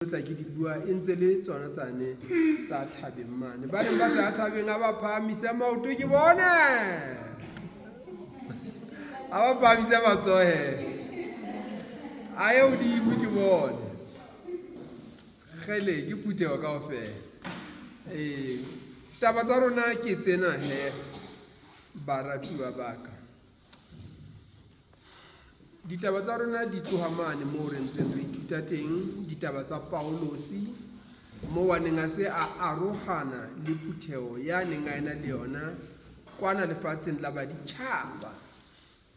tla ke di bua e ntse le tsona tsane tsa thabeng mane ba neng ba sa thabeng a ba phahamisa maoto ke bone a ba phahamisa matsohe a ye hodimo ke bone gele ke phuthego kaofela taba tsa rona ke tsena he baratuwa baka ditaba tsa rona di tloha mane moo re ntseng re ithuta teng ditaba tsa Paulosi moo a neng a se a arohana le phuthego ya neng a ena le yona kwana lefatsheng la baditjhaba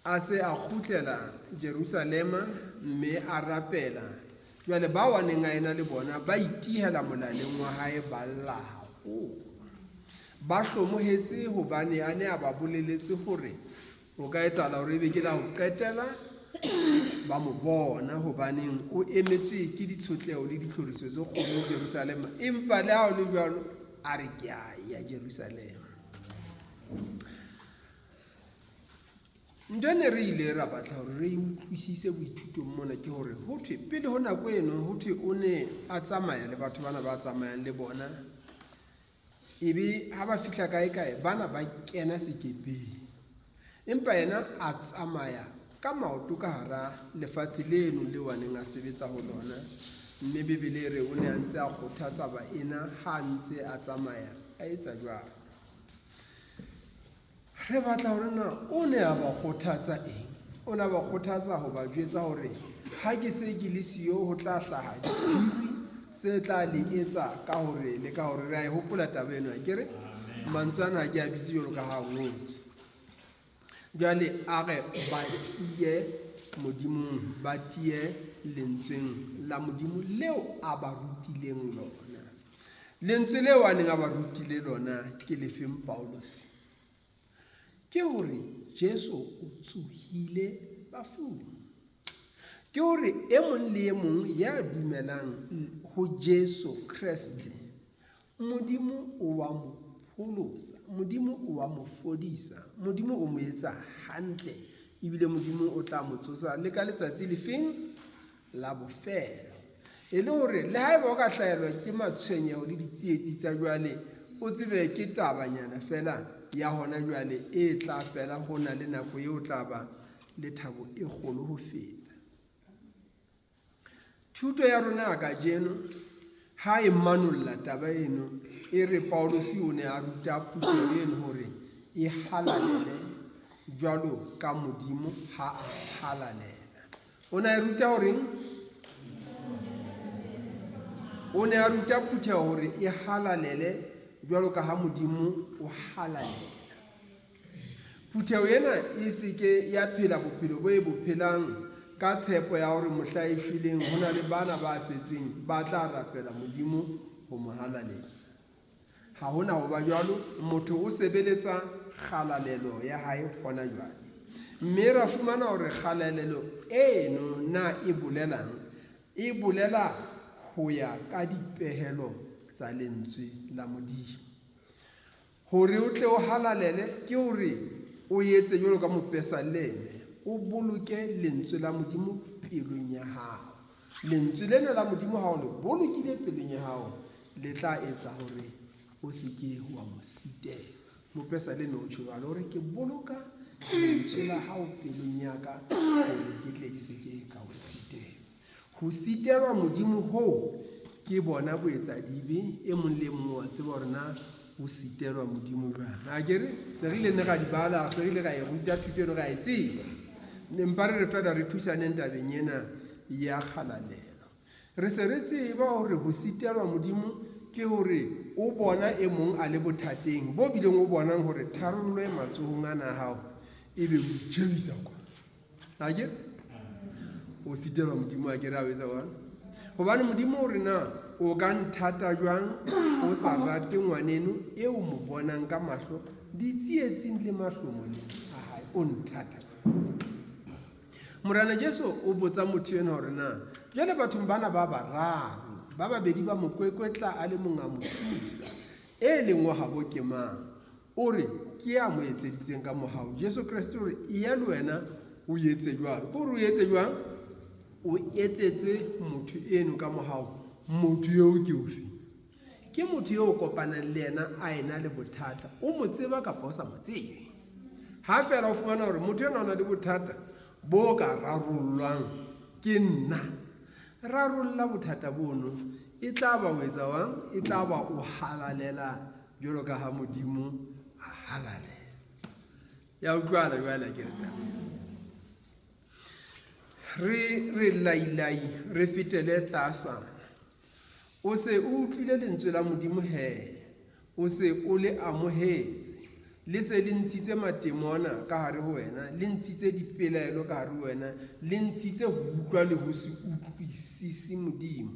a se a kgutlela Jerusalema mme a rapela jwale bao a neng a ena le bona ba itihela molaleng wa hae ba lla haholo ba hlomohetse hobane a ne a ba boleletse hore o ka etsahala hore ebe ke la ho qetela ba mo bona hobaneng o emetswe ke ditshotleho le ditlhoriso tse kgolo Jerusalema empa le ha o le jwalo a re ke ya Jerusalema. Ntone re ile ra batla hore re utlwisise boithutong mona ke hore ho thwe pele ho nako eno ho thwe o ne a tsamaya le batho bana ba tsamayang le bona ebe ha ba fihla kae bana ba kena sekepeng empa yena a tsamaya ka maoto ka hara lefatshe leno le waneng a sebetsa ho lona mme Bibele re o ne a ntse a kgothatsa baena ha ntse a tsamaya a etsa jwalo. Re batla hore na o ne a ba kgothatsa eng? O ne a ba kgothatsa ho ba jwetsa hore ha ke se ke le siyo ho tla hlaha dihiri tse tla le etsa ka hore le ka hore re a e hopola taba eno akere mantswe ana ha ke a bitse jwalo ka ha ngotswe. Jwale a re ba tiye modimong ba tiye lentsweng la modimo leo a ba rutileng lona. Lentswe leo a neng a ba rutile lona ke lefeng Paulosi? Ke hore Jesu o tsohile bafung. Ke hore e mong le e mong ya dumelang ho Jesu Kriste modimo o wa mo pholosa, modimo o wa mo fodisa, modimo o mo etsa hantle ebile modimo o tla mo tsosa le ka letsatsi le feng la bofelo. E le hore le haeba o ka hlahelwa ke matshwenyeho le ditsietsi tsa jwale o tsebe ke tabanyana fela ya hona jwale e tla fela ho na le nako eo tla ba le thabo e kgolo ho feta. Thuto ya rona ka jeno ha e manolla taba eno e re Paulosi o ne a ruta phuthego eno hore e halalele jwalo ka modimo ha a halalela. O ne a ruta hore o ne a ruta phuthego hore e halalele jwalo ka ha modimo o halalela. Phuthego ena e se ke ya phela bophelo bo e bo phelang ka tshepo ya hore mohla e fileng ho na le bana ba setseng ba tla rapela modimo ho mo halaletsa. Ha hona ho ba jwalo, motho o sebeletsa kgalalelo ya hae hona jwale. Mme ra fumana hore kgalalelo eno na e bolela ho ya ka dipehelo tsa lentswe la modimo. Hore o tle o halalele ke hore o etse jwalo ka mopesalleme, o boloke lentswe la modimo pelong ya hao. Lentswe lena la modimo ha o le bolokile pelong ya hao le tla etsa hore o se ke wa mo sitela. Mopesalleme o tjho jwalo hore ke boloka lentswe la hao pelong ya ka hore ke tle ke se ke ka o sitela. Ho sitelwa modimo ho ke bona boetsadibe e mong le mong wa tseba hore na o sitelwa modimo jwang. Akere se re ile ne ga di bala se re ile ga e ruta thuto eno ga e tseba. Empa re fela re thusaneng tabeng ena ya kgalalelo. Re se re tseba hore ho sitelwa modimo ke hore o bona e mong a le bothateng bo bileng o bonang hore tharollo e matsohong ana hao ebe o itjebisa kwa. Akere o sitelwa modimo akere a o etsa jwang? Hobane modimo hore na o ka nthata jwang o sa rate ngwaneno eo mo bonang ka mahlo ditsietsing le mahlomoleng a hae o nthata. Morana Jesu o botsa motho ena hore na jwale bathong bana ba bararo ba babedi ba mo kwekwetla a le mong a mo thusa e leng wa habo ke mang? O re ke ya mo etseditseng ka mohau. Jesu Kriste o re e ya le wena o etse jwalo. Ko re o etse jwang? O etsetse motho eno ka mohau motho eo ke ofe? Ke motho eo o kopanang le yena a ena le bothata, o mo tseba kapa o sa mo tsebe. Ha fela o fumana hore motho enwa o na le bothata bo ka rarollwang ke nna, rarolla bothata bono, e tla ba o etsa wang? E tla ba o halalela jwalo ka ha Modimo a halalela. Ya utlwala jwale ke re lailai re fetele tlasana. O se o utlwile lentswe la Modimo he, o se o le amohetse, le se le ntshitse matemona ka hare ho wena, le ntshitse dipelaelo ka hare ho wena, le ntshitse ho utlwa le ho se utlwisisi Modimo.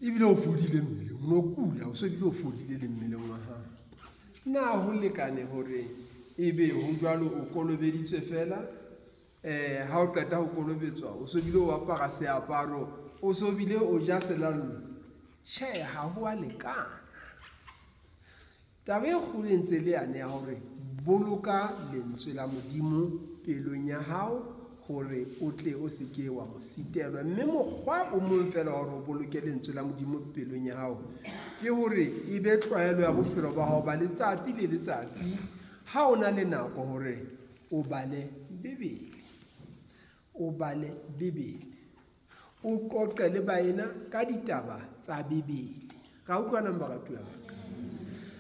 Ebile o fodile mmeleng, o no kula, o so bile o fodile le mmeleng wa hao. Na ho lekane hore ebe ho jwalo o kolobeditswe fela, ha o qeta ho kolobetswa o so bile o apara seaparo, o so bile o ja selallo? Tjhe, ha ho a lekana. Taba e kgolo e ntse le yane ya hore boloka lentswe la Modimo pelong ya hao hore o tle o se ke wa mo sitelwa. Mme mokgwa o mong fela hore o boloke lentswe la Modimo pelong ya hao ke hore e be tlwaelo ya bophelo ba hao ba letsatsi le letsatsi, ha o na le nako hore o bale Bebele, o bale Bebele, o qoqe le baena ka ditaba tsa Bebele. Ka utlwana baratuwa ba ka?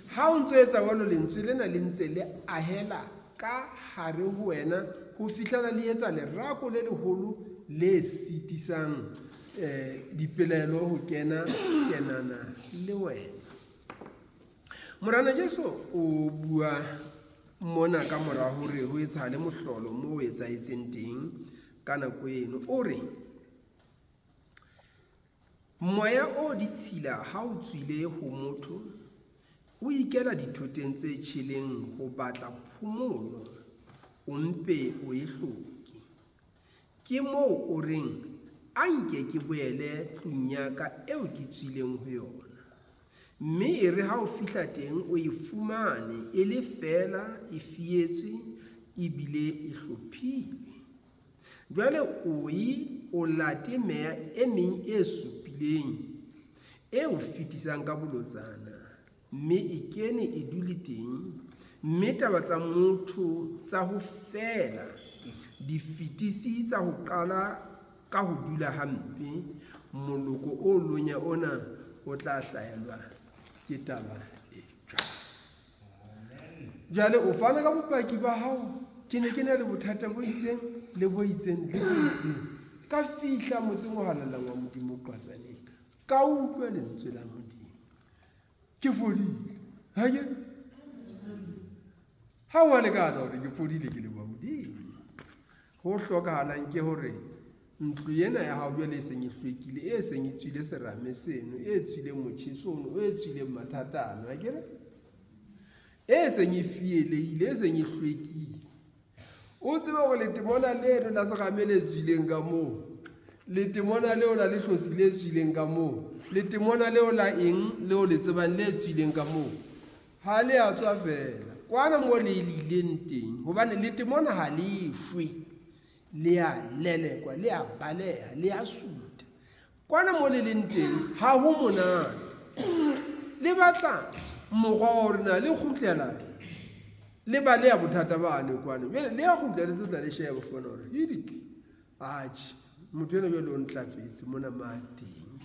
Ha o ntse etsa jwalo, lentswe lena le ntse le ahela ka hare ho wena ho fihlela le etsa lerako le leholo le sitisang dipelaelo ho kenana le wena. Morana Jesu o bua mona ka mora hore ho etsahale mohlolo moo o etsahetseng teng ka nako eno. O re moya o ditshila ha o tswile ho motho, o ikela dithoteng tse tjheleng ho batla phomolo, o mpe o e hloke. Ke moo o reng a nke ke boele tlung ya ka eo ke tswileng ho yona, mme e re ha o fihla teng o e fumane e le fela e fietswe ebile e hlophilwe. Jwale o late meya e meng e supileng e o fetisang ka bolotsana, mme e kene e dule teng, mme taba tsa motho tsa ho fela di fetisi tsa ho qala ka ho dula hampe. Moloko o lonya ona o tla hlahelwa ke taba e jwalo. Jwale o fana ka bopaki ba hao, ke ne le bothata bo itseng le bo itseng le bo itseng, ka fihla motseng o halalang wa Modimo qatsaneng, ka utlwa lentswe la Modimo, ke fodile. Ha wa lekana hore ke fodile ke le wa Modimo. Ho hlokahalang ke hore ntlo ena ya hao jwale e seng e hlwekile, e seng e tswile serame seno, e tswile motjheso ono, e tswile mathatano, e seng e fielehile, e seng e hlwekile. O tsebe hore letemona leno la serame le tswileng ka moo, letemona leo la le hlosi le tswileng ka moo, letemona leo la eng leo le tsebang le tswileng ka moo, ha le a tswa fela kwana mo le ileng teng, hobane letemona ha le shwe, le a lelekwa, le a baleha, le a suta. Kwana mo le leng teng ha ho monate, le batla mokgwa hore na le kgutlela le baleha bothata bane kwana. Jwale le a kgutlela le tla le sheba fona hore atjhe, motho ena jwale o ntlafetse mona mateng.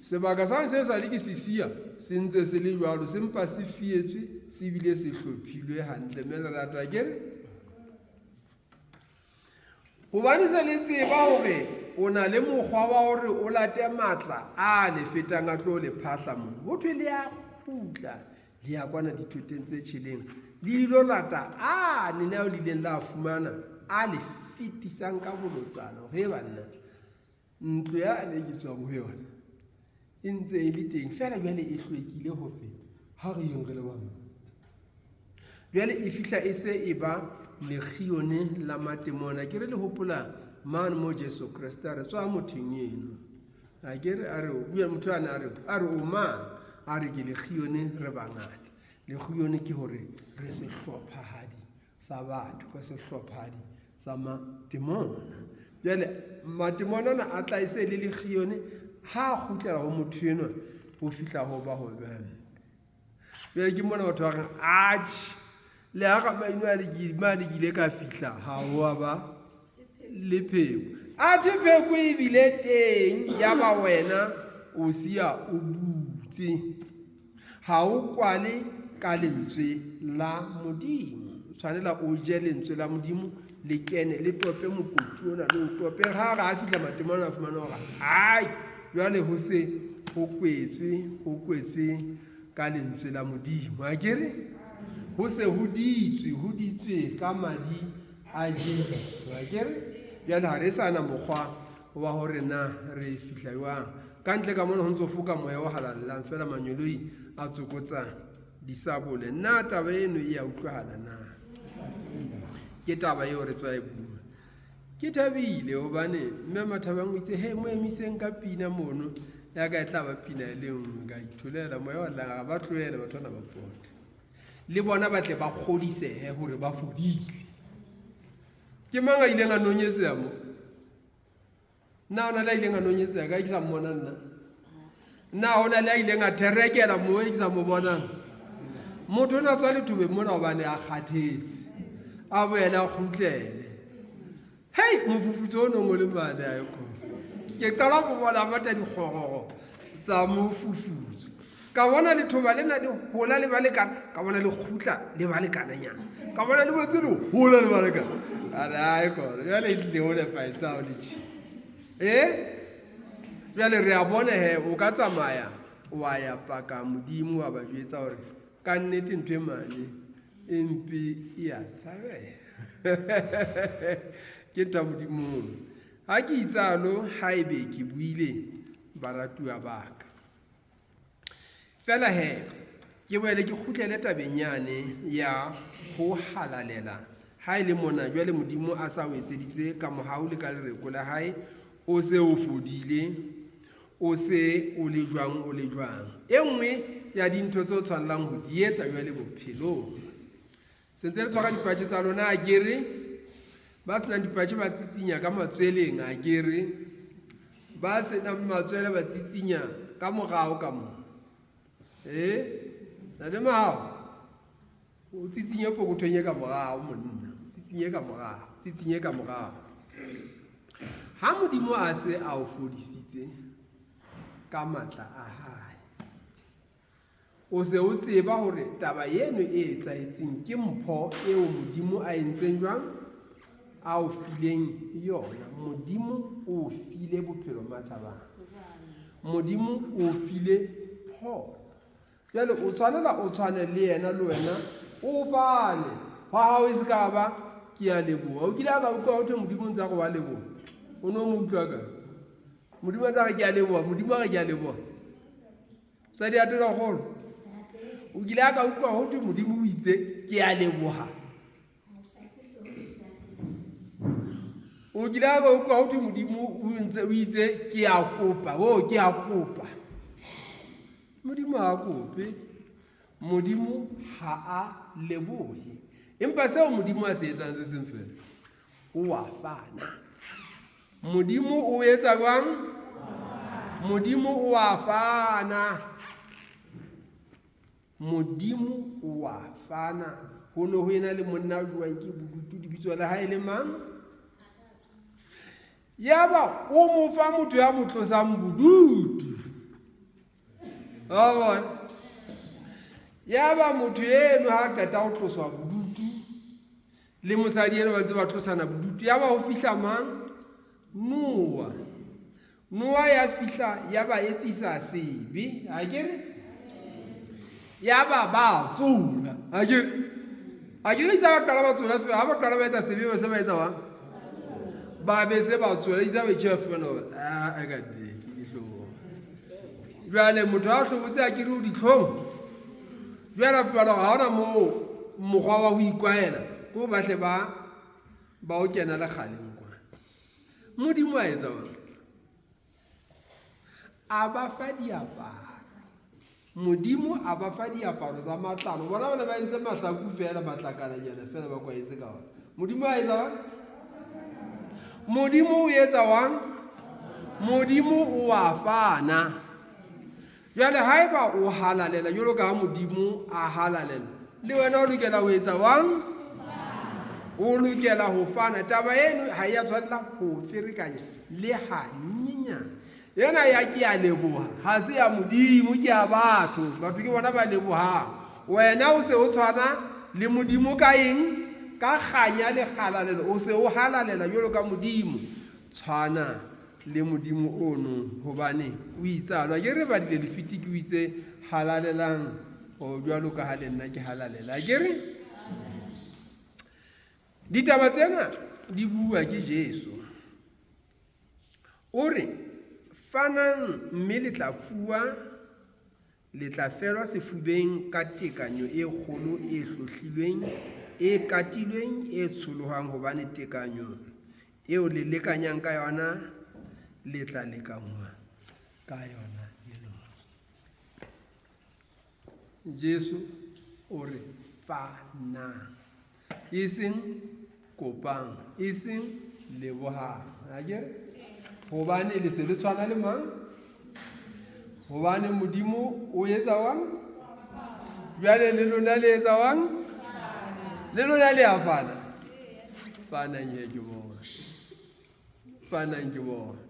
Sebaka sa se sa le ke sisia se ntse se le jwalo, se mpa se fietswe, se bile se hlophilwe hantle. Mme lerato akere hobane se le tseba hore o na le mokgwa wa hore o late matla a le fetang a tlo le phahla moo, ho thwe le a kgutla le ya kwana dithoteng tse tjheleng, le ilo lata a nene ao le ileng la fumana a le fetisang ka bolotsana hore banna ntlo ya ne ke tswang ho yona e ntse e le teng fela, jwale e hlwekile ho feta ha re yeng re le bang. Jwale e fihla e se e ba lekgione la matemona. Ke re le hopola man mo Jesu Kriste re tswa mothong eno, akere a re bua motho ana a re o mang, a re ke lekgione re bangata. Lekgione ke hore re sehlophahadi sa batho, ka sehlophahadi sa matemona. Jwale matemona a tla e se le lekgione ha a kgutlela ho motho enwa ho fihla ho ba ho bane bjale ke mona batho ba reng atjhe le ha ka maino a lekile ka fihla ha ho a ba le pheko athe pheko e bile teng ya ba wena o sia o butse ha o kwale ka lentswe la Modimo tshwanela o je lentswe la Modimo le kene le tope mokoti ona le o tope ha ga a fihla matemana a fumana hore ai jwale ho se ho kwetswe ka lentswe la Modimo a kere ho se ho ditswe ka madi a Jesu a kere bjale ha re sana mokgwa wa hore na re fihla jwang ka ntle ka mona ho ntso foka moya o halallang fela manyoloi a tsokotsa disabole nna taba eno e a utlwahala na ke taba eo re tswa e bua ke thabile hobane mme Mathabang o itse he mo emiseng ka pina mono ya ka e tla ba pina e le nngwe ka itholela moya wa la ba tlohela batho bana ba pota le bona ba tle ba kgodisehe hore ba fodile ke mang a ileng a nonyetsa mo na ona la ileng a nonyetsa ka isa mmona na ona la ileng a therekela mo e isa mo bona motho na tswa le thube mona hobane a kgathetse a boela a kgutlele hey mofufutso o nong o le mane a eko ke qala go bona bata dikgororo tsa mofufutso ka bona le thoba lena le hola le balekana ka bona le kgutla le balekananyana ka bona le botse le hola le balekana a eko jwale le ho le faitsa o le chi jwale re a bona he o ka tsamaya wa ya paka Modimo wa ba jwetsa hore ka nnete ntwe mane empe ya tshabela ke tla Modimo ha ke itsalo ha ebe ke buile baratuwa baka fela he ke boele ke kgutlele tabenyane ya ho halalela ha ile mona jwale Modimo a sa o etseditse ka mohau le ka lereko la hae o se o fodile o se o le jwang e nngwe ya dintho tse o tshwanelang ho di etsa jwale bophelong sentse re tshwara dipatše tsa lona a kere ba senang dipatše ba tsitsinya ka matsweleng a kere ba senang matswele ba tsitsinya ka morao ka mo na le mao o tsitsinye pokothong e ka morao monna tsitsinye ka morao ha Modimo a se a o fodisitse ka matla a hae o se o tseba hore taba eno e etsaetseng ke mpho eo Modimo a entseng jwang a o fileng yona Modimo o file bophelo Mathabang Modimo o file pho jwale o tshwane le yena le wena o fane ha hao e ska ba ke a leboha o kile ka utlwa ho thwe Modimo ntse go wa leboha o no mo utlwa ka Modimo tsa ke a leboha Modimo ga ke a leboha sa di atela golo o kile ka utlwa ho thwe Modimo o itse ke a leboha o kile ka utlwa ho thwe Modimo o itse ke a kopa ke a kopa Modimo ha kope Modimo ha a lebohe empa seo Modimo a se etsang se seng fela o a fana Modimo o etsa jwang Modimo o a fana Modimo o a fana ho no ho ena le monna jwang ke bodutu dibitso la hae le mang yaba o mo fa motho ya motlosang bodutu yaba motho eno ha qeta ho tloswa bodutu le mosadi eno ba ntse ba tlosana bodutu yaba ho fihla mang Noa ya fihla yaba etsisa sebe a kere yaba ba tsola a kere itsa ba qala ba tsola ha ba qala ba etsa sebe ba se ba etsa wa ba be se ba tsola itsa ba chef no a ka dihlo jwale motho a hlobotse a kere o ditlhong jwale fa ba ha ona mo mogwa wa ho ikwaela go batle ba o kena le kgaleng kwa Modimo a etsa ba a ba fa diaparo Modimo a ba fa diaparo tsa matlalo bona ba entse mahlaku fela matlakana nyana fela ba kwa etse ka Modimo a etsa ba Modimo o etsa wang modimo o a fana. Jwale haeba o halalela jwalo ka ha modimo a halalela, le wena o lokela ho etsa wang? O lokela ho fana. Taba eno ha ya tshwanela ho ferekanya le hanyenyana. Yena ya ke a leboha ha se ya modimo, ke ya batho. Batho ke bona ba lebohang. Wena o se o tshwana le modimo ka eng? Ka kganya le kgalalelo. O se o halalela jwalo ka modimo. Tshwana le modimo ono hobane o itsalwa ke re ba dile lefiti ke o itse halalelang o jwalo ka ha le nna ke halalela ke re ditaba tsena di bua ke Jesu o re fanang mme le tla fuwa, le tla felwa sefubeng ka tekanyo e kgolo e hlohlilweng, e katilweng, e tsholohang hobane tekanyo eo le lekanyang ka yona le tla lekangwa ka yona eno. Jesu o re fanang, e seng kopang, e seng lebohang. Hobane le se le tshwana le mang? Hobane modimo o etsa wang? Jwale le lona le etsa wang? Le lona le a fana. Fanang ye ke bona. Fanang ke bona.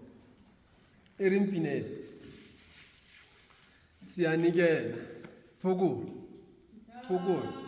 E re mpinele. Siyanikela. Phokolo.